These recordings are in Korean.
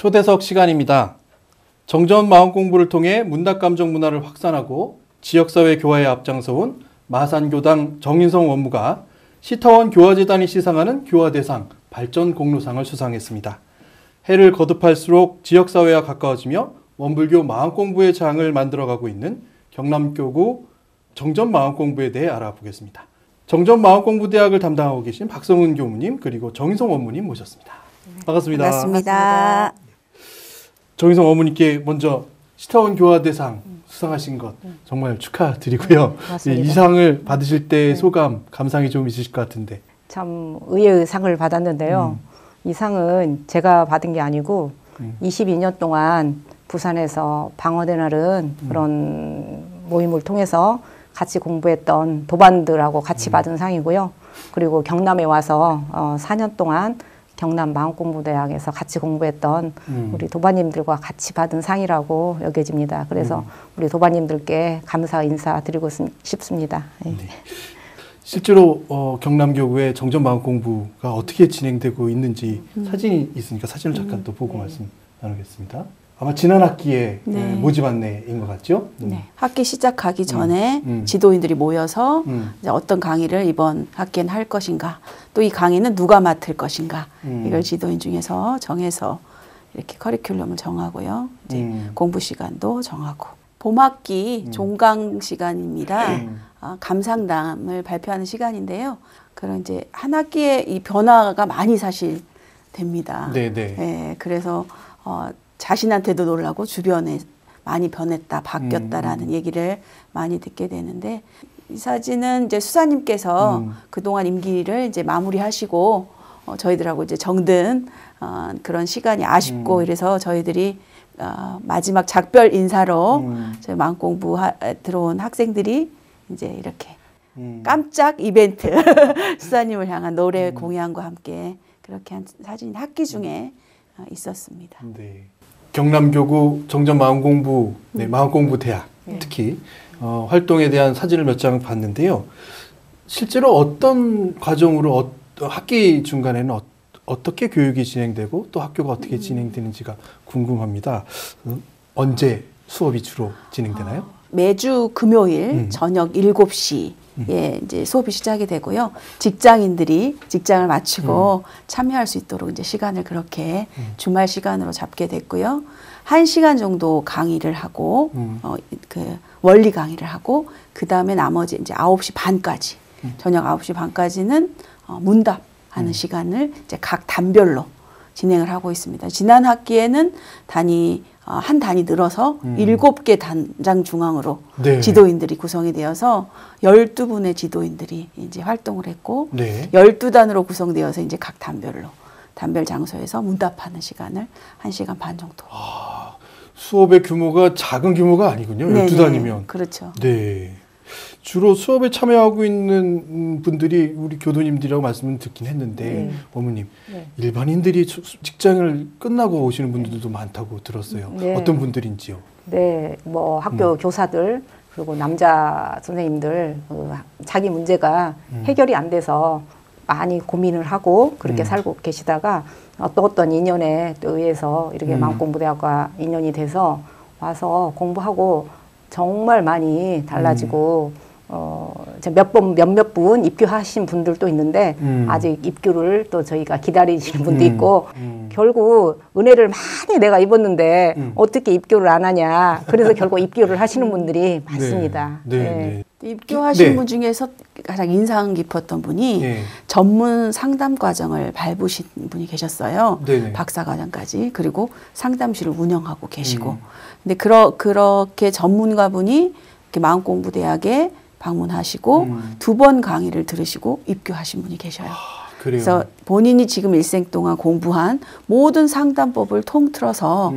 초대석 시간입니다. 정전 마음 공부를 통해 문답 감정 문화를 확산하고 지역사회 교화에 앞장서온 마산교당 정인성 원무가 시타원 교화재단이 시상하는 교화대상 발전 공로상을 수상했습니다. 해를 거듭할수록 지역사회와 가까워지며 원불교 마음공부의 장을 만들어가고 있는 경남교구 정전마음공부에 대해 알아보겠습니다. 정전마음공부대학을 담당하고 계신 박성은 교무님 그리고 정인성 원무님 모셨습니다. 반갑습니다. 반갑습니다. 정인성 원무님께 먼저 시타원 교화대상 수상하신 것 정말 축하드리고요. 이 상을 받으실 때 소감, 감상이 좀 있으실 것 같은데. 참 의외의 상을 받았는데요. 이 상은 제가 받은 게 아니고 22년 동안 부산에서 방어대 날은 그런 모임을 통해서 같이 공부했던 도반들하고 같이 받은 상이고요. 그리고 경남에 와서 4년 동안 경남 마음공부대학에서 같이 공부했던 우리 도반님들과 같이 받은 상이라고 여겨집니다. 그래서 우리 도반님들께 감사 인사드리고 싶습니다. 네. 실제로 경남교구의 정전마음공부가 어떻게 진행되고 있는지 사진이 있으니까 사진을 잠깐 또 보고 말씀 나누겠습니다. 아마 지난 학기에 모집 안내인 것 같죠? 네. 학기 시작하기 전에 지도인들이 모여서 이제 어떤 강의를 이번 학기엔 할 것인가, 또 이 강의는 누가 맡을 것인가, 이걸 지도인 중에서 정해서 이렇게 커리큘럼을 정하고요. 이제 공부 시간도 정하고. 봄학기 종강 시간입니다. 감상담을 발표하는 시간인데요. 그런 이제 한 학기에 이 변화가 많이 사실 됩니다. 네네. 네, 그래서 자신한테도 놀라고 주변에 많이 변했다, 바뀌었다라는 얘기를 많이 듣게 되는데, 이 사진은 이제 수사님께서 그동안 임기를 이제 마무리하시고 저희들하고 이제 정든 그런 시간이 아쉽고 이래서 저희들이 마지막 작별 인사로 저희 마음공부 들어온 학생들이 이제 이렇게 깜짝 이벤트 수사님을 향한 노래 공연과 함께 그렇게 한 사진이 학기 중에 있었습니다. 네. 경남교구 정전마음공부, 마음공부대학 특히 활동에 대한 사진을 몇 장 봤는데요. 실제로 어떤 과정으로 학기 중간에는 어떻게 교육이 진행되고 또 학교가 어떻게 진행되는지가 궁금합니다. 언제 수업이 주로 진행되나요? 매주 금요일 저녁 7시에 이제 수업이 시작이 되고요. 직장인들이 직장을 마치고 참여할 수 있도록 이제 시간을 그렇게 주말 시간으로 잡게 됐고요. 1시간 정도 강의를 하고 그 원리 강의를 하고 그 다음에 나머지 이제 9시 반까지 저녁 9시 반까지는 문답하는 시간을 이제 각 단별로 진행을 하고 있습니다. 지난 학기에는 한 단이 늘어서 7개 단장 중앙으로 지도인들이 구성이 되어서 12분의 지도인들이 이제 활동을 했고 12단으로 구성되어서 이제 각 단별 장소에서 문답하는 시간을 1시간 반 정도. 수업의 규모가 작은 규모가 아니군요. 12단이면. 그렇죠. 네. 주로 수업에 참여하고 있는 분들이 우리 교도님들이라고 말씀을 듣긴 했는데 어머님, 일반인들이 직장을 끝나고 오시는 분들도 많다고 들었어요. 어떤 분들인지요? 네, 뭐 학교 교사들 그리고 남자 선생님들 자기 문제가 해결이 안 돼서 많이 고민을 하고 그렇게 살고 계시다가 어떤 인연에 의해서 이렇게 마음공부대학과 인연이 돼서 와서 공부하고 정말 많이 달라지고 몇몇 분 입교하신 분들도 있는데 아직 입교를 또 저희가 기다리시는 분도 있고 결국 은혜를 많이 내가 입었는데 어떻게 입교를 안 하냐. 그래서 결국 입교를 하시는 분들이 많습니다. 입교하신 분 중에서 가장 인상 깊었던 분이 전문 상담 과정을 밟으신 분이 계셨어요. 박사과정까지. 그리고 상담실을 운영하고 계시고. 근데 그렇게 전문가분이 이렇게 마음공부대학에 방문하시고 2번 강의를 들으시고 입교하신 분이 계셔요. 그래서 본인이 지금 일생 동안 공부한 모든 상담법을 통틀어서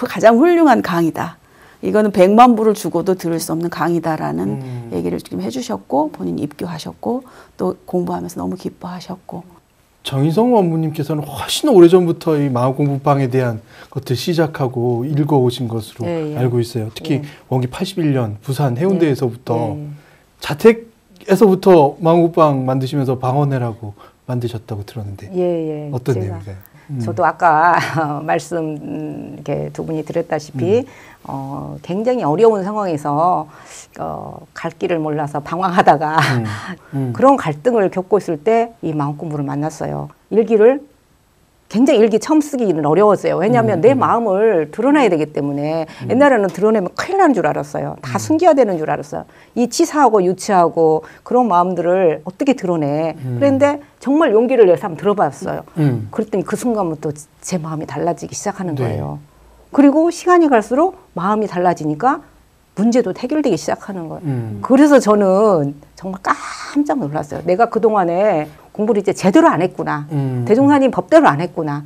가장 훌륭한 강의다. 이거는 100만 불을 주고도 들을 수 없는 강의다라는 얘기를 지금 해주셨고 본인이 입교하셨고 또 공부하면서 너무 기뻐하셨고. 정인성 원무님께서는 훨씬 오래전부터 이 마음공부방에 대한 것들 시작하고 읽어오신 것으로 알고 있어요. 특히 원기 81년 부산 해운대에서부터 자택에서부터 마음공부방 만드시면서 방언회라고 만드셨다고 들었는데 어떤 내용인가요? 저도 아까 말씀 이렇게 두 분이 드렸다시피 굉장히 어려운 상황에서 갈 길을 몰라서 방황하다가 그런 갈등을 겪고 있을 때 이 마음 공부를 만났어요. 일기를 굉장히 일기 처음 쓰기는 어려웠어요. 왜냐하면 내 마음을 드러내야 되기 때문에 옛날에는 드러내면 큰일 나는 줄 알았어요. 다 숨겨야 되는 줄 알았어요. 이 치사하고 유치하고 그런 마음들을 어떻게 드러내. 그런데 정말 용기를 내서 한번 들어봤어요. 그랬더니 그 순간부터 제 마음이 달라지기 시작하는 거예요. 그리고 시간이 갈수록 마음이 달라지니까 문제도 해결되기 시작하는 거예요. 그래서 저는 정말 깜짝 놀랐어요. 내가 그동안에 공부를 이제 제대로 안 했구나. 대종사님 법대로 안 했구나.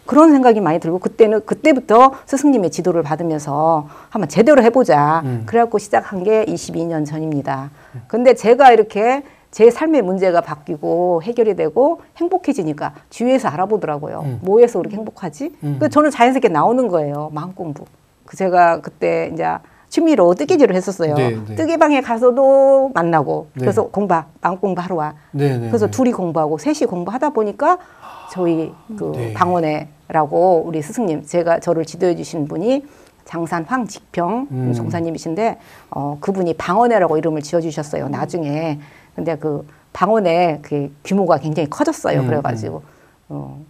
그런 생각이 많이 들고 그때부터 스승님의 지도를 받으면서 한번 제대로 해보자. 그래갖고 시작한 게 22년 전입니다. 근데 제가 이렇게 제 삶의 문제가 바뀌고 해결이 되고 행복해지니까 주위에서 알아보더라고요. 뭐해서 그렇게 행복하지? 그래서 저는 자연스럽게 나오는 거예요. 마음 공부. 제가 그때 이제 취미로 뜨개질을 했었어요. 뜨개방에 가서도 만나고 그래서 마음 공부하러 와. 그래서 둘이 공부하고 셋이 공부하다 보니까 저희 그 방원회라고 우리 스승님 저를 지도해 주신 분이 장산 황직평 종사님이신데 그분이 방원회라고 이름을 지어 주셨어요. 나중에. 근데 그 방원회 그 규모가 굉장히 커졌어요. 그래가지고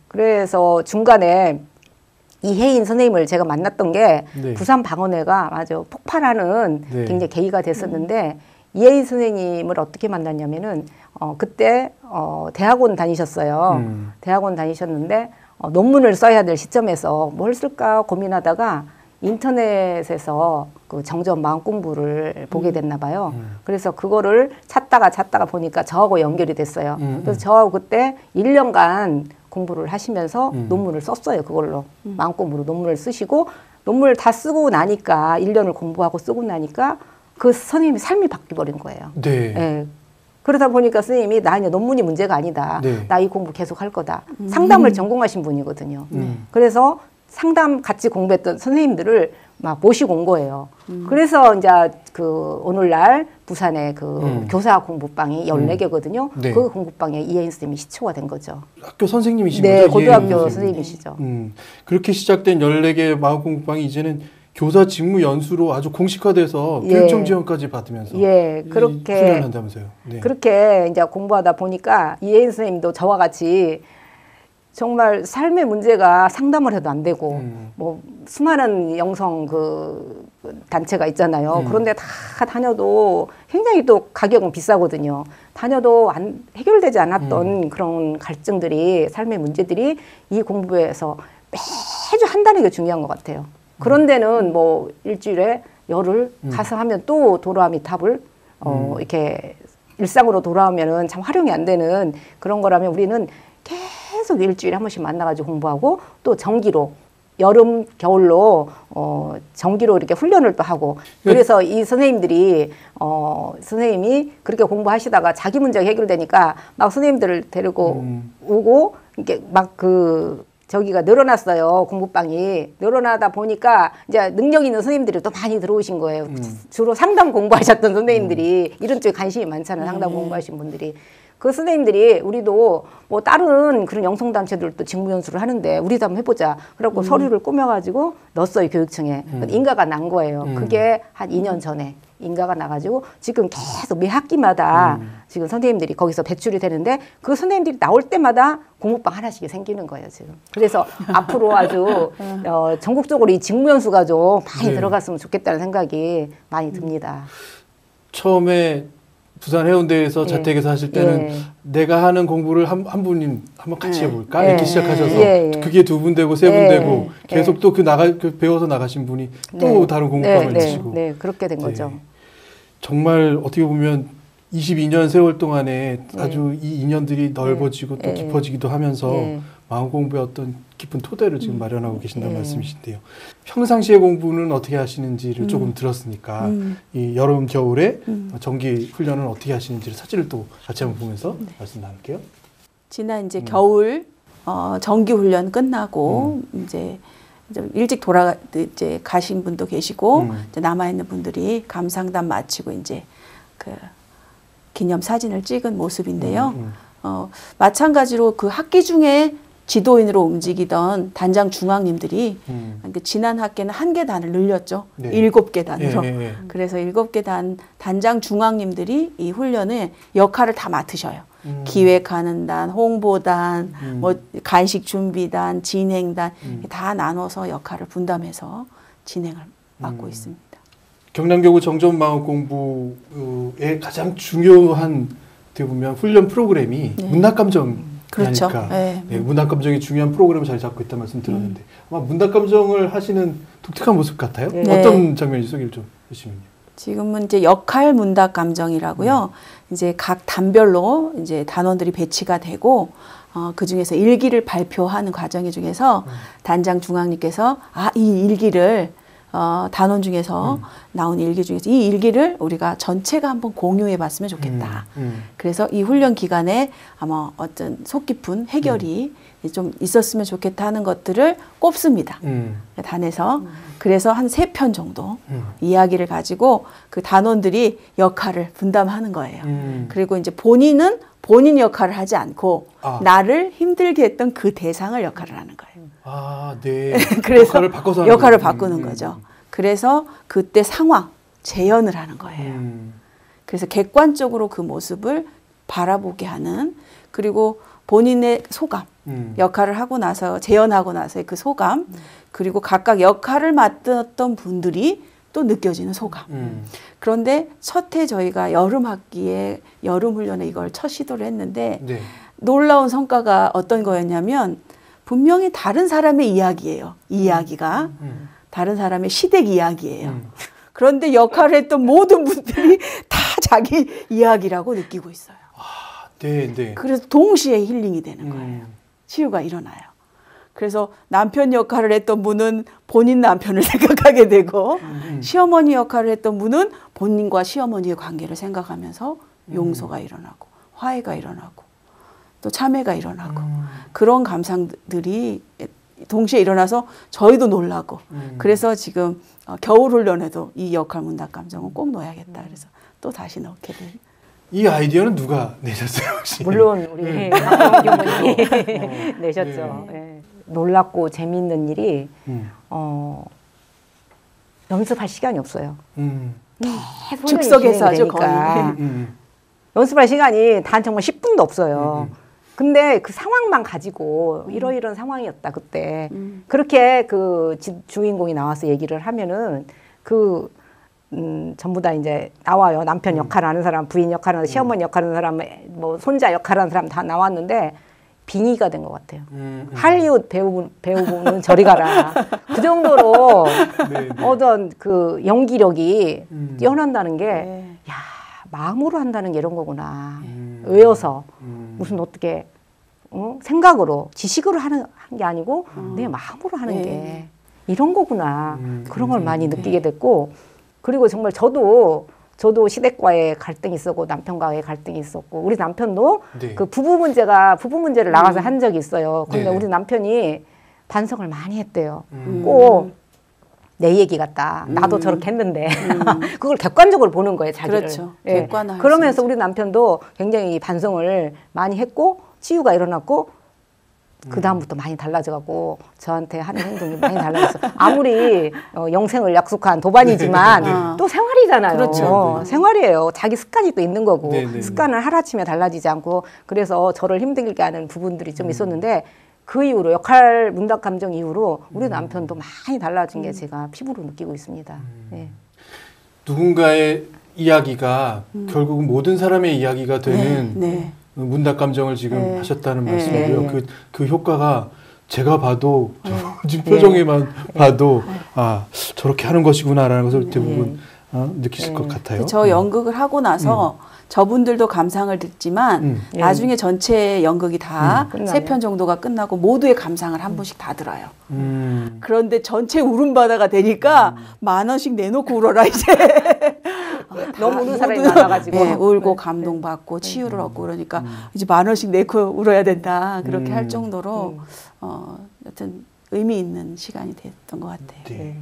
그래서 중간에 이혜인 선생님을 제가 만났던 게 부산 방언회가 맞아 폭발하는 굉장히 계기가 됐었는데 이혜인 선생님을 어떻게 만났냐면은 그때 대학원 다니셨어요. 대학원 다니셨는데 논문을 써야 될 시점에서 뭘 쓸까 고민하다가 인터넷에서 그 정전 마음 공부를 보게 됐나 봐요. 그래서 그거를 찾다가 보니까 저하고 연결이 됐어요. 그래서 저하고 그때 1년간 공부를 하시면서 논문을 썼어요. 그걸로 마음 공부로 논문을 쓰시고 논문을 다 쓰고 나니까 1년을 공부하고 쓰고 나니까 그 선생님의 삶이 바뀌어버린 거예요. 네. 그러다 보니까 선생님이 나 이제 논문이 문제가 아니다. 나 이 공부 계속 할 거다. 상담을 전공하신 분이거든요. 그래서 상담 같이 공부했던 선생님들을 막 모시고 온 거예요. 그래서 이제 그 오늘날 부산의 그 교사 공부방이 14개거든요. 그 공부방에 이혜인 선생님이 시초가 된 거죠. 학교 선생님이신 거죠? 네, 고등학교 선생님. 선생님이시죠. 그렇게 시작된 14개의 마음 공부방이 이제는 교사 직무 연수로 아주 공식화돼서 교육청 지원까지 받으면서 그렇게 훈련한다면서요. 그렇게 이제 공부하다 보니까 이혜인 선생님도 저와 같이 정말 삶의 문제가 상담을 해도 안 되고 뭐 수많은 영성 그 단체가 있잖아요. 그런데 다 다녀도 굉장히 또 가격은 비싸거든요. 다녀도 해결되지 않았던 그런 갈증들이 삶의 문제들이 이 공부에서 매주 한다는 게 중요한 것 같아요. 그런 데는 뭐 일주일에 열흘 가서 하면 또 도로아미탑을 이렇게 일상으로 돌아오면은 참 활용이 안 되는 그런 거라면 우리는 계속 일주일에 한 번씩 만나가지고 공부하고 또 정기로 여름 겨울로 정기로 이렇게 훈련을 또 하고 그래서 이 선생님들이 선생님이 그렇게 공부하시다가 자기 문제가 해결되니까 막 선생님들을 데리고 오고 이렇게 막 저기가 늘어났어요. 공부방이 늘어나다 보니까 이제 능력 있는 선생님들이 또 많이 들어오신 거예요. 주로 상담 공부하셨던 선생님들이 이런 쪽에 관심이 많잖아요. 상담 공부하신 분들이. 그 선생님들이 우리도 뭐 다른 그런 영성단체들도 직무연수를 하는데 우리도 한번 해보자. 그래갖고 서류를 꾸며가지고 넣었어요. 교육청에. 인가가 난 거예요. 그게 한 2년 전에 인가가 나가지고 지금 계속 매 학기마다 지금 선생님들이 거기서 배출이 되는데 그 선생님들이 나올 때마다 공부방 하나씩이 생기는 거예요. 지금. 그래서 앞으로 아주 전국적으로 이 직무연수가 좀 많이 들어갔으면 좋겠다는 생각이 많이 듭니다. 처음에 부산 해운대에서 자택에서 하실 때는 내가 하는 공부를 한 분이 한번 같이 해볼까 이렇게 시작하셔서 그게 2분 되고 3분 되고 계속 또 배워서 나가신 분이 또 다른 공부방을 하시고 그렇게 된 거죠. 정말 어떻게 보면 22년 세월 동안에 아주 이 인연들이 넓어지고 또 깊어지기도 하면서 마음 공부의 어떤 깊은 토대를 지금 마련하고 계신다는 말씀이신데요. 평상시에 공부는 어떻게 하시는지를 조금 들었으니까 이 여름 겨울에 정기 훈련은 어떻게 하시는지를 사진을 또 같이 한번 보면서 말씀 나눌게요. 지난 이제 겨울 정기 훈련 끝나고 이제 일찍 이제 가신 분도 계시고 이제 남아 있는 분들이 감상단 마치고 이제 그 기념 사진을 찍은 모습인데요. 마찬가지로 그 학기 중에 지도인으로 움직이던 단장 중앙님들이 그러니까 지난 학기에는 1계단을 늘렸죠. 네. 7계단으로. 예, 예. 그래서 7계단 단장 중앙님들이 이 훈련의 역할을 다 맡으셔요. 기획하는 단, 홍보단, 뭐 간식 준비단, 진행단 다 나눠서 역할을 분담해서 진행을 맡고 있습니다. 경남교구 정전마을공부의 가장 중요한 어떻게 보면 훈련 프로그램이 네. 문학감정. 그렇죠. 네. 네. 문학감정이 중요한 프로그램을 잘 잡고 있다는 말씀 들었는데 아마 문학감정을 하시는 독특한 모습 같아요. 네. 어떤 장면이 소개를 좀 해주시면요. 지금은 이제 역할 문답 감정이라고요. 이제 각 단별로 이제 단원들이 배치가 되고 그 중에서 일기를 발표하는 과정 중에서 단장 중앙님께서 이 일기를 단원 중에서 나온 일기 중에서 이 일기를 우리가 전체가 한번 공유해 봤으면 좋겠다. 그래서 이 훈련 기간에 아마 어떤 속 깊은 해결이 좀 있었으면 좋겠다 하는 것들을 꼽습니다. 단에서. 그래서 한 3편 정도 이야기를 가지고 그 단원들이 역할을 분담하는 거예요. 그리고 이제 본인은 본인 역할을 하지 않고 나를 힘들게 했던 그 대상을 역할을 하는 거예요. 아, 네. 그래서 역할을 바꿔서 역할을 바꾸는 거죠. 그래서 그때 상황 재현을 하는 거예요. 그래서 객관적으로 그 모습을 바라보게 하는 그리고 본인의 소감 역할을 하고 나서 재현하고 나서의 그 소감 그리고 각각 역할을 맡았던 분들이 또 느껴지는 소감. 그런데 첫 해 저희가 여름 학기에 여름 훈련에 이걸 첫 시도를 했는데 네. 놀라운 성과가 어떤 거였냐면 분명히 다른 사람의 이야기예요. 이 이야기가 다른 사람의 시댁 이야기예요. 그런데 역할을 했던 모든 분들이 다 자기 이야기라고 느끼고 있어요. 네, 네. 그래서 동시에 힐링이 되는 거예요. 치유가 일어나요. 그래서 남편 역할을 했던 분은 본인 남편을 생각하게 되고 시어머니 역할을 했던 분은 본인과 시어머니의 관계를 생각하면서 용서가 일어나고 화해가 일어나고 또 참회가 일어나고 그런 감상들이 동시에 일어나서 저희도 놀라고 그래서 지금 겨울 훈련에도 이 역할 문답 감정은 꼭 넣어야겠다 그래서 또 다시 넣게 된. 이 아이디어는 누가 내셨어요 혹시? 물론 우리 박경규님이 내셨죠. 네. 네. 놀랍고 재미있는 일이 연습할 시간이 없어요. 계속 즉석에서 하죠 되니까. 거의. 연습할 시간이 단 정말 10분도 없어요. 근데 그 상황만 가지고 이러이러한 상황이었다 그때 그렇게 그 주인공이 나와서 얘기를 하면은 그 전부 다 이제 나와요. 남편 역할 하는 사람, 부인 역할 하는 사람, 시어머니 역할 하는 사람, 뭐 손자 역할 하는 사람 다 나왔는데 빙의가 된 것 같아요. 할리우드 배우는 저리 가라. 그 정도로 어떤 그 연기력이 뛰어난다는 게 야, 마음으로 한다는 게 이런 거구나. 외워서 무슨 어떻게 생각으로 지식으로 하는 게 아니고 내 마음으로 하는 게 이런 거구나. 그런 걸 많이 느끼게 됐고 그리고 정말 저도 시댁과의 갈등이 있었고 남편과의 갈등이 있었고 우리 남편도 네. 그 부부 문제를 나가서 한 적이 있어요. 근데 네. 우리 남편이 반성을 많이 했대요. 꼭 내 얘기 같다. 나도 저렇게 했는데 그걸 객관적으로 보는 거예요. 자기를. 그렇죠. 예. 객관화할 그러면서 수 우리 남편도 굉장히 반성을 많이 했고 치유가 일어났고 그 다음부터 많이 달라져가고 저한테 하는 행동이 많이 달라졌어. 아무리 영생을 약속한 도반이지만 또 생활이잖아요. 그렇죠. 생활이에요. 자기 습관이 또 있는 거고 네네. 습관을 하루아침에 달라지지 않고 그래서 저를 힘들게 하는 부분들이 좀 있었는데 그 이후로 역할 문답 감정 이후로 우리 남편도 많이 달라진 게 제가 피부로 느끼고 있습니다. 네. 누군가의 이야기가 결국은 모든 사람의 이야기가 되는 네. 문답 감정을 지금 하셨다는 말씀이고요. 네. 그 효과가 제가 봐도 지금 표정에만 봐도 저렇게 하는 것이구나라는 것을 대부분 느끼실 것 같아요. 저 연극을 하고 나서 저분들도 감상을 듣지만 나중에 전체 연극이 다 3편 정도가 끝나고 모두의 감상을 한 번씩 다 들어요. 그런데 전체 울음바다가 되니까 10,000원씩 내놓고 울어라 이제. 너무 우는 사람이 많아가지고 울고 감동받고 치유를 얻고 그러니까 이제 10,000원씩 내고 울어야 된다 그렇게 할 정도로 여튼 의미 있는 시간이 됐던 것 같아요. 네.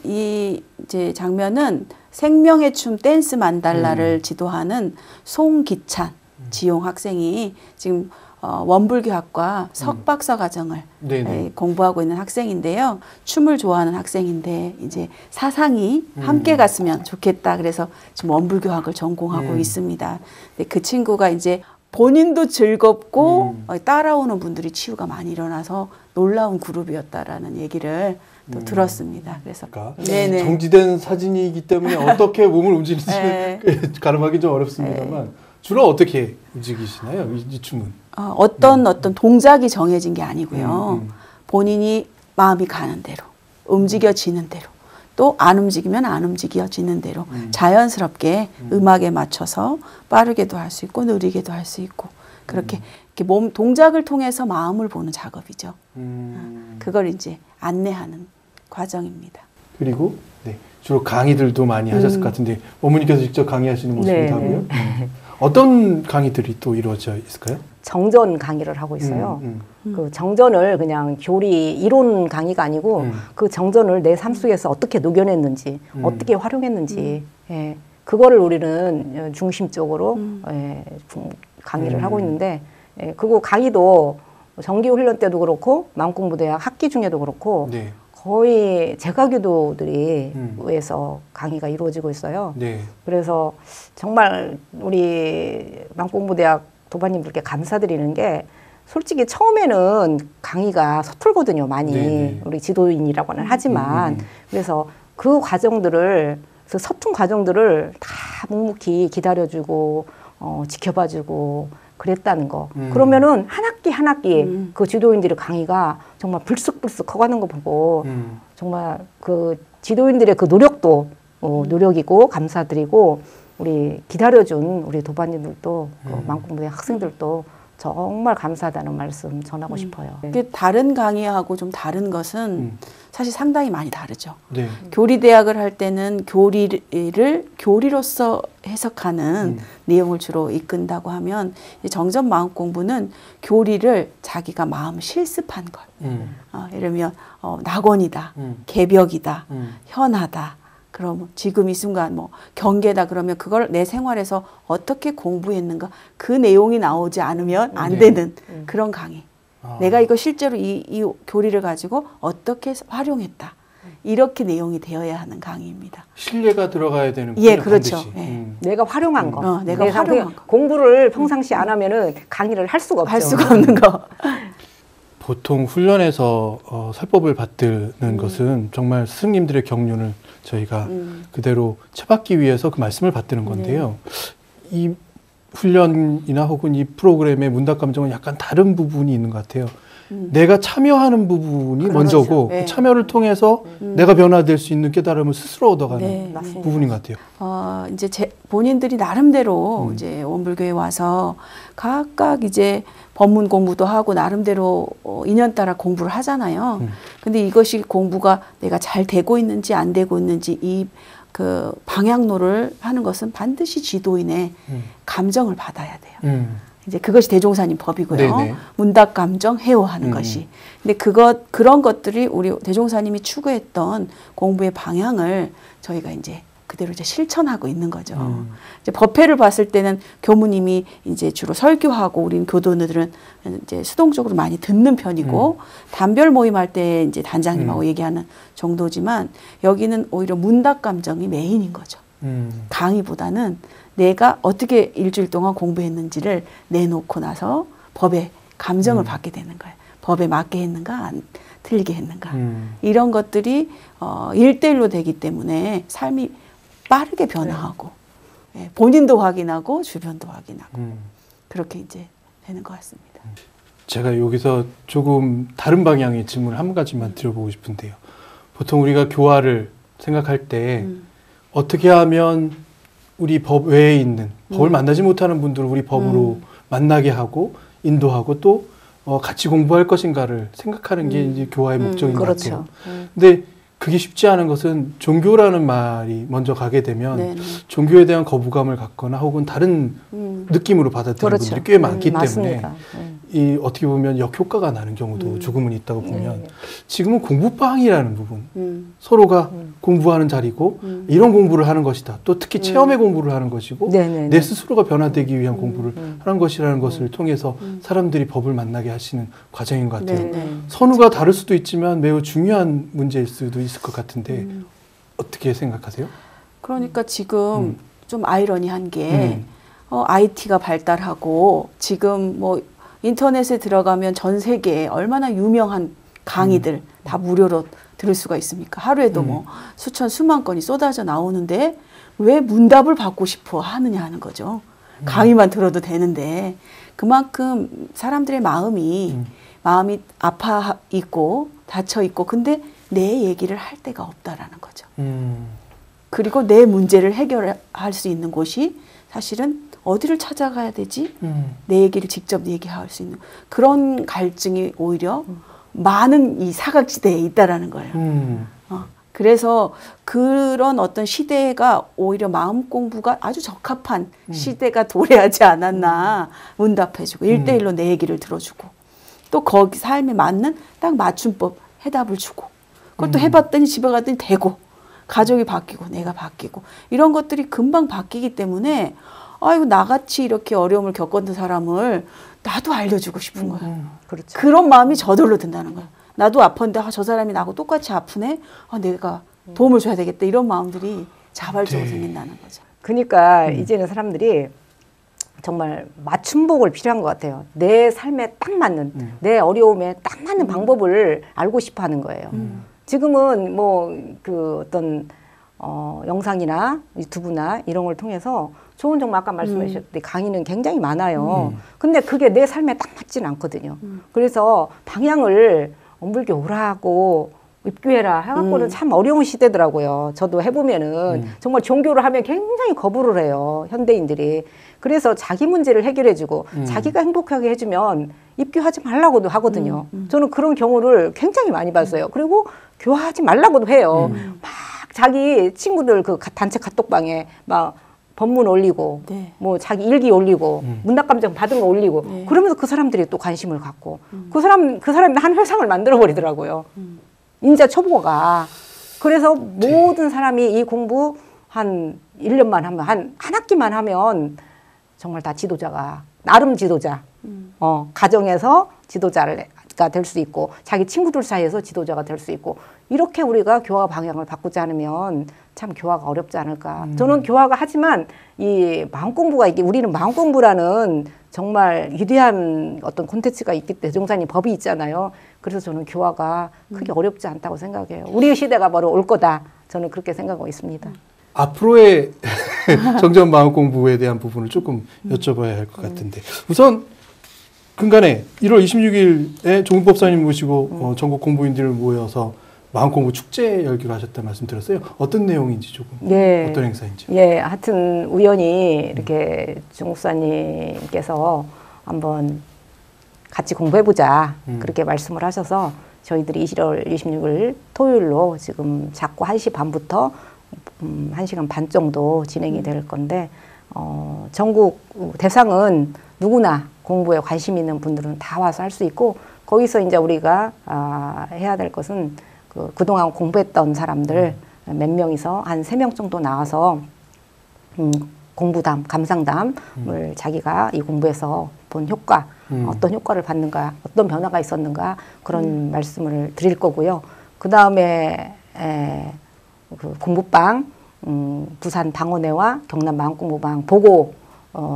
이 이제 장면은 생명의 춤 댄스 만달라를 지도하는 송기찬 지용 학생이 지금 원불교학과 석박사 과정을 네네. 공부하고 있는 학생인데요. 춤을 좋아하는 학생인데 이제 사상이 함께 갔으면 좋겠다. 그래서 지금 원불교학을 전공하고 있습니다. 근데 그 친구가 이제 본인도 즐겁고 따라오는 분들이 치유가 많이 일어나서 놀라운 그룹이었다라는 얘기를 또 들었습니다. 그래서 그러니까 네네. 정지된 사진이기 때문에 어떻게 몸을 움직이는지 네. 가늠하기 좀 어렵습니다만 주로 어떻게 움직이시나요? 이 춤은? 어떤 동작이 정해진 게 아니고요. 본인이 마음이 가는 대로 움직여지는 대로 또 안 움직이면 안 움직여지는 대로 자연스럽게 음악에 맞춰서 빠르게도 할 수 있고 느리게도 할 수 있고 그렇게 이렇게 몸 동작을 통해서 마음을 보는 작업이죠. 그걸 이제 안내하는 과정입니다. 그리고 네, 주로 강의들도 많이 하셨을 것 같은데 어머니께서 직접 강의하시는 모습이기도 네, 하고요. 어떤 강의들이 또 이루어져 있을까요? 정전 강의를 하고 있어요. 그 정전을 그냥 교리 이론 강의가 아니고 그 정전을 내 삶 속에서 어떻게 녹여냈는지, 어떻게 활용했는지, 예, 그거를 우리는 중심적으로 강의를 하고 있는데, 예, 그리고 강의도 정기훈련 때도 그렇고 마음공부대학 학기 중에도 그렇고 네. 거의 재가교도들이 에서 강의가 이루어지고 있어요. 네. 그래서 정말 우리 마음공부대학 도반님들께 감사드리는 게 솔직히 처음에는 강의가 서툴거든요, 많이. 네네. 우리 지도인이라고는 하지만. 그래서 그 과정들을, 그 서툰 과정들을 다 묵묵히 기다려주고, 지켜봐주고, 그랬다는 거. 그러면은 한 학기 한 학기 그 지도인들의 강의가 정말 불쑥불쑥 커가는 거 보고 정말 그 지도인들의 그 노력도 노력이고 감사드리고 우리 기다려준 우리 도반님들도 그 마음공부대 학생들도 정말 감사하다는 말씀 전하고 싶어요. 이게 다른 강의하고 좀 다른 것은 사실 상당히 많이 다르죠. 네. 교리대학을 할 때는 교리를 교리로서 해석하는 내용을 주로 이끈다고 하면 정전 마음 공부는 교리를 자기가 마음 실습한 걸. 예를 들면 낙원이다, 개벽이다, 현하다. 그럼 지금 이 순간 뭐 경계다 그러면 그걸 내 생활에서 어떻게 공부했는가 그 내용이 나오지 않으면 안 되는 그런 강의. 내가 이거 실제로 이 교리를 가지고 어떻게 활용했다. 이렇게 내용이 되어야 하는 강의입니다. 신뢰가 들어가야 되는 예, 그렇죠. 예. 내가 활용한 거. 내가 활용한 거. 공부를 평상시 안 하면은 강의를 할 수가 없죠. 할 수가 없는 거. 보통 훈련에서 설법을 받드는 것은 정말 스승님들의 경륜을 저희가 그대로 채받기 위해서 그 말씀을 받드는 건데요. 이 훈련이나 혹은 이 프로그램의 문답감정은 약간 다른 부분이 있는 것 같아요. 내가 참여하는 부분이 그렇죠. 먼저고 네. 그 참여를 통해서 내가 변화될 수 있는 깨달음을 스스로 얻어가는 네. 부분인 것 같아요. 이제 본인들이 나름대로 이제 원불교에 와서 각각 이제 법문 공부도 하고 나름대로 인연 따라 공부를 하잖아요. 근데 이것이 공부가 내가 잘 되고 있는지 안 되고 있는지 이 그 방향로를 하는 것은 반드시 지도인의 감정을 받아야 돼요. 이제 그것이 대종사님 법이고요. 네네. 문답 감정 해오하는 것이. 근데 그런 것들이 우리 대종사님이 추구했던 공부의 방향을 저희가 이제 그대로 이제 실천하고 있는 거죠. 이제 법회를 봤을 때는 교무님이 이제 주로 설교하고 우린 교도들은 이제 수동적으로 많이 듣는 편이고 단별 모임할 때 이제 단장님하고 얘기하는 정도지만 여기는 오히려 문답 감정이 메인인 거죠. 강의보다는 내가 어떻게 일주일 동안 공부했는지를 내놓고 나서 법의 감정을 받게 되는 거예요. 법에 맞게 했는가 안 틀리게 했는가. 이런 것들이 1대1로 되기 때문에 삶이 빠르게 변화하고 예, 본인도 확인하고 주변도 확인하고 그렇게 이제 되는 것 같습니다. 제가 여기서 조금 다른 방향의 질문을 한 가지만 드려보고 싶은데요. 보통 우리가 교화를 생각할 때 어떻게 하면 우리 법 외에 있는 법을 만나지 못하는 분들을 우리 법으로 만나게 하고 인도하고 또 같이 공부할 것인가를 생각하는 게 이제 교화의 목적인 것 그렇죠. 같아요. 근데 그게 쉽지 않은 것은 종교라는 말이 먼저 가게 되면 네네. 종교에 대한 거부감을 갖거나 혹은 다른 느낌으로 받아들이는 그렇죠. 분들이 꽤 많기 때문에 맞습니다. 이 어떻게 보면 역효과가 나는 경우도 조금은 있다고 보면 네. 지금은 공부방이라는 부분 서로가 공부하는 자리고 이런 공부를 하는 것이다. 또 특히 체험의 공부를 하는 것이고 네네네. 내 스스로가 변화되기 위한 공부를 하는 것이라는 것을 통해서 사람들이 법을 만나게 하시는 과정인 것 같아요. 네네. 선우가 다를 수도 있지만 매우 중요한 문제일 수도 있을 것 같은데 어떻게 생각하세요? 그러니까 지금 좀 아이러니한 게 IT가 발달하고 지금 뭐 인터넷에 들어가면 전 세계에 얼마나 유명한 강의들 다 무료로 들을 수가 있습니까? 하루에도 뭐 수천 수만 건이 쏟아져 나오는데 왜 문답을 받고 싶어 하느냐 하는 거죠. 강의만 들어도 되는데 그만큼 사람들의 마음이 아파 있고 닫혀 있고 근데 내 얘기를 할 데가 없다라는 거죠. 그리고 내 문제를 해결할 수 있는 곳이 사실은 어디를 찾아가야 되지? 내 얘기를 직접 얘기할 수 있는 그런 갈증이 오히려 많은 이 사각지대에 있다라는 거예요. 그래서 그런 어떤 시대가 오히려 마음 공부가 아주 적합한 시대가 도래하지 않았나. 문답해주고 1대1로 내 얘기를 들어주고 또 거기 삶에 맞는 딱 맞춤법 해답을 주고 그것도 해봤더니 집에 갔더니 되고 가족이 바뀌고 내가 바뀌고 이런 것들이 금방 바뀌기 때문에 아이고 나같이 이렇게 어려움을 겪었던 사람을 나도 알려주고 싶은 거야. 그렇죠. 그런 마음이 저절로 든다는 거야. 나도 아픈데 저 사람이 나하고 똑같이 아프네. 내가 도움을 줘야 되겠다. 이런 마음들이 자발적으로 생긴다는 거죠. 그러니까 이제는 사람들이 정말 맞춤복을 필요한 것 같아요. 내 삶에 딱 맞는, 내 어려움에 딱 맞는 방법을 알고 싶어 하는 거예요. 지금은 뭐 그 어떤 영상이나 유튜브나 이런 걸 통해서 좋은 정말 아까 말씀하셨듯이 강의는 굉장히 많아요. 근데 그게 내 삶에 딱 맞지는 않거든요. 그래서 방향을 엄불교 오라고 입교해라 해갖고는 참 어려운 시대더라고요. 저도 해보면은 정말 종교를 하면 굉장히 거부를 해요. 현대인들이. 그래서 자기 문제를 해결해주고 자기가 행복하게 해주면 입교하지 말라고도 하거든요. 저는 그런 경우를 굉장히 많이 봤어요. 그리고 교화하지 말라고도 해요. 막 자기 친구들 그 단체 카톡방에 막 법문 올리고 네. 뭐 자기 일기 올리고 문학감정 받은 거 올리고 네. 그러면서 그 사람들이 또 관심을 갖고 그 사람이 한 회상을 만들어 버리더라고요. 인자 초보가. 그래서 모든 사람이 이 공부 한 1년만 하면 한 학기만 하면 정말 다 지도자가 나름 지도자. 가정에서 지도자가 될 수 있고 자기 친구들 사이에서 지도자가 될 수 있고 이렇게 우리가 교화 방향을 바꾸지 않으면 참 교화가 어렵지 않을까. 저는 교화가 하지만 이 마음 공부가 이게 우리는 마음 공부라는 정말 위대한 어떤 콘텐츠가 있기 때문에 대종사님 법이 있잖아요. 그래서 저는 교화가 크게 어렵지 않다고 생각해요. 우리 시대가 바로 올 거다. 저는 그렇게 생각하고 있습니다. 앞으로의 정전 마음 공부에 대한 부분을 조금 여쭤봐야 할 것 같은데 우선 근간에 1월 26일에 조문법사님 모시고 전국 공부인들을 모여서 마음 공부 축제 열기로 하셨다는 말씀 드렸어요. 어떤 내용인지 조금 어떤 행사인지. 예, 하여튼 우연히 이렇게 중국사님께서 한번 같이 공부해보자 그렇게 말씀을 하셔서 저희들이 1월 26일 토요일로 지금 자꾸 1시 반부터 1시간 반 정도 진행이 될 건데 전국 대상은 누구나 공부에 관심 있는 분들은 다 와서 할 수 있고 거기서 이제 우리가 해야 될 것은 그동안 공부했던 사람들 몇 명이서 한 3명 정도 나와서 공부담, 감상담을 자기가 이 공부에서 본 효과, 어떤 효과를 받는가, 어떤 변화가 있었는가 그런 말씀을 드릴 거고요. 그 다음에 그 공부방, 부산 방언회와 경남 마음공부방 보고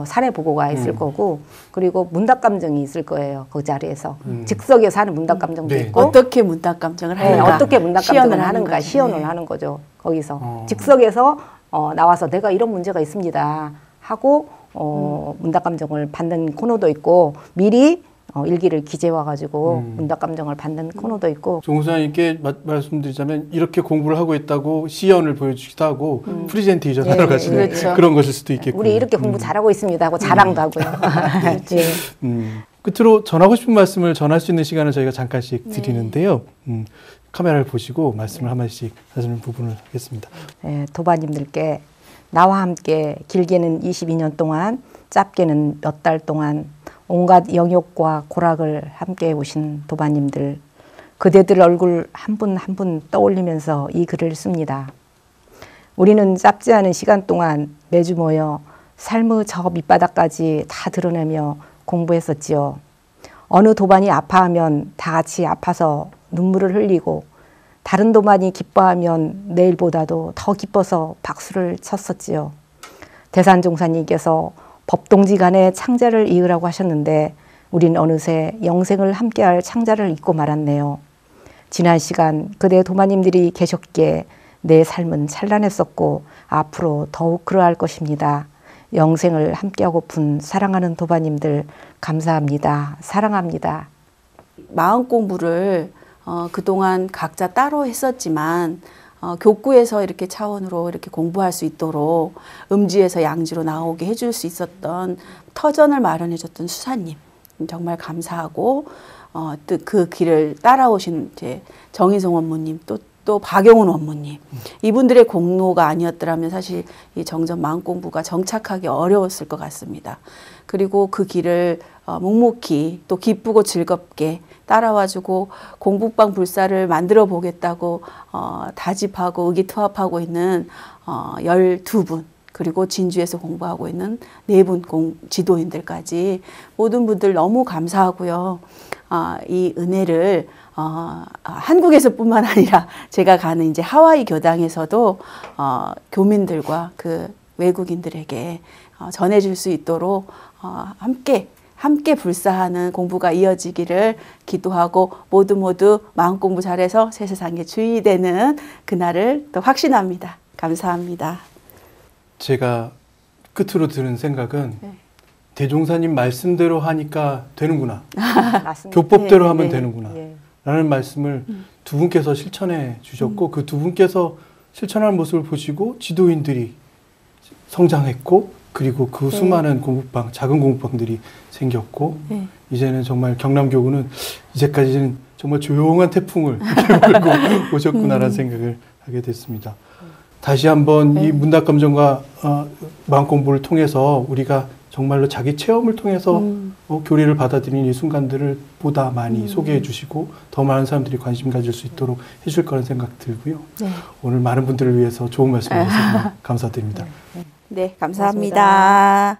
사례 보고가 있을 거고 그리고 문답감정이 있을 거예요. 그 자리에서 즉석에서 하는 문답감정도 있고 어떻게 문답감정을 하는가 어떻게 문답감정을 하는가 거지. 시연을 하는 거죠. 거기서 즉석에서 나와서 내가 이런 문제가 있습니다 하고 문답감정을 받는 코너도 있고 미리 일기를 기재와가지고 문답감정을 받는 코너도 있고. 조문사님께 말씀드리자면 이렇게 공부를 하고 있다고 시연을 보여주기도 하고 프리젠테이션 하러 가시는 그렇죠. 그런 것일 수도 있겠고. 우리 이렇게 공부 잘하고 있습니다 하고 자랑도 하고요. 네. 끝으로 전하고 싶은 말씀을 전할 수 있는 시간을 저희가 잠깐씩 드리는데요. 카메라를 보시고 말씀을 한 마디씩 하시는 부분을 하겠습니다. 네, 도바님들께 나와 함께 길게는 22년 동안 짧게는 몇 달 동안 온갖 영역과 고락을 함께 오신 도반님들, 그대들 얼굴 한 분 한 분 떠올리면서 이 글을 씁니다. 우리는 짧지 않은 시간 동안 매주 모여 삶의 저 밑바닥까지 다 드러내며 공부했었지요. 어느 도반이 아파하면 다 같이 아파서 눈물을 흘리고, 다른 도반이 기뻐하면 내일보다도 더 기뻐서 박수를 쳤었지요. 대산종사님께서 법동지 간의 창자를 이으라고 하셨는데 우린 어느새 영생을 함께할 창자를 잊고 말았네요. 지난 시간 그대 도마님들이 계셨기에 내 삶은 찬란했었고 앞으로 더욱 그러할 것입니다. 영생을 함께하고픈 사랑하는 도바님들 감사합니다. 사랑합니다. 마음 공부를 그동안 각자 따로 했었지만 교구에서 이렇게 차원으로 이렇게 공부할 수 있도록 음지에서 양지로 나오게 해줄 수 있었던 터전을 마련해줬던 수사님 정말 감사하고 또 그 길을 따라오신 이제 정인성 원무님 또 박영훈 원무님 이분들의 공로가 아니었더라면 사실 이 정전 마음 공부가 정착하기 어려웠을 것 같습니다. 그리고 그 길을 묵묵히 또 기쁘고 즐겁게 따라와주고 공부방 불사를 만들어 보겠다고 다집하고 의기투합하고 있는 12분 그리고 진주에서 공부하고 있는 4분 지도인들까지 모든 분들 너무 감사하고요. 이 은혜를 한국에서뿐만 아니라 제가 가는 이제 하와이 교당에서도 교민들과 그 외국인들에게 전해줄 수 있도록 함께 불사하는 공부가 이어지기를 기도하고 모두 마음 공부 잘해서 새 세상의 주인이 되는 그날을 또 확신합니다. 감사합니다. 제가 끝으로 드는 생각은 대종사님 말씀대로 하니까 되는구나. 교법대로 하면 되는구나. 라는 말씀을 두 분께서 실천해 주셨고 그 두 분께서 실천하는 모습을 보시고 지도인들이 성장했고 그리고 그 수많은 공부방, 작은 공부방들이 생겼고 이제는 정말 경남교구는 이제까지는 정말 조용한 태풍을 불고 오셨구나라는 생각을 하게 됐습니다. 다시 한번 이 문답감정과 마음공부를 통해서 우리가 정말로 자기 체험을 통해서 교리를 받아들이는 이 순간들을 보다 많이 소개해 주시고 더 많은 사람들이 관심 가질 수 있도록 해줄 거라는 생각 들고요. 오늘 많은 분들을 위해서 좋은 말씀 해주셔서 감사드립니다. 네, 감사합니다.